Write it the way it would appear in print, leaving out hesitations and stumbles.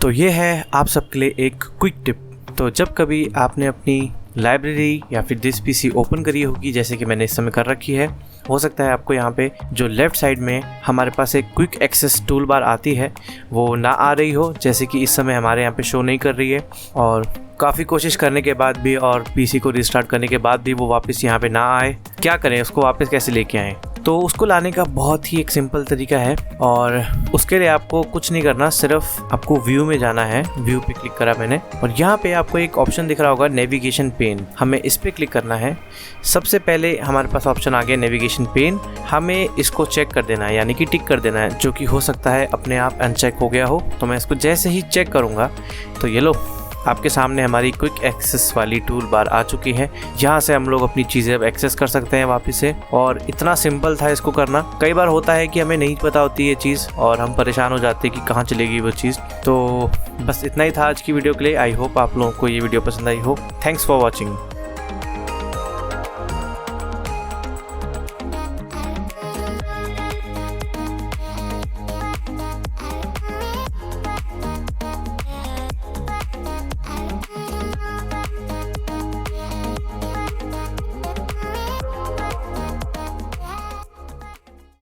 तो ये है आप सबके लिए एक क्विक टिप। तो जब कभी आपने अपनी लाइब्रेरी या फिर दिस पीसी ओपन करी होगी, जैसे कि मैंने इस समय कर रखी है, हो सकता है आपको यहाँ पे जो लेफ़्ट साइड में हमारे पास एक क्विक एक्सेस टूल बार आती है वो ना आ रही हो, जैसे कि इस समय हमारे यहाँ पे शो नहीं कर रही है। और काफ़ी कोशिश करने के बाद भी और पीसी को रिस्टार्ट करने के बाद भी वो वापस यहाँ पे ना आए। क्या करें, उसको वापस कैसे लेके आएँ? तो उसको लाने का बहुत ही एक सिंपल तरीका है और उसके लिए आपको कुछ नहीं करना, सिर्फ आपको व्यू में जाना है। व्यू पे क्लिक करा मैंने और यहाँ पे आपको एक ऑप्शन दिख रहा होगा नेविगेशन पेन, हमें इस पे क्लिक करना है। सबसे पहले हमारे पास ऑप्शन आ गया नेविगेशन पेन, हमें इसको चेक कर देना है, यानी कि टिक कर देना है, जो कि हो सकता है अपने आप अनचेक हो गया हो। तो मैं इसको जैसे ही चेक करूँगा तो ये लो, आपके सामने हमारी क्विक एक्सेस वाली टूल बार आ चुकी है। यहाँ से हम लोग अपनी चीज़ें अब एक्सेस कर सकते हैं वापस से। और इतना सिंपल था इसको करना। कई बार होता है कि हमें नहीं पता होती ये चीज़ और हम परेशान हो जाते हैं कि कहाँ चलेगी वो चीज़। तो बस इतना ही था आज की वीडियो के लिए। आई होप आप लोगों को ये वीडियो पसंद आई हो। Thanks for watching.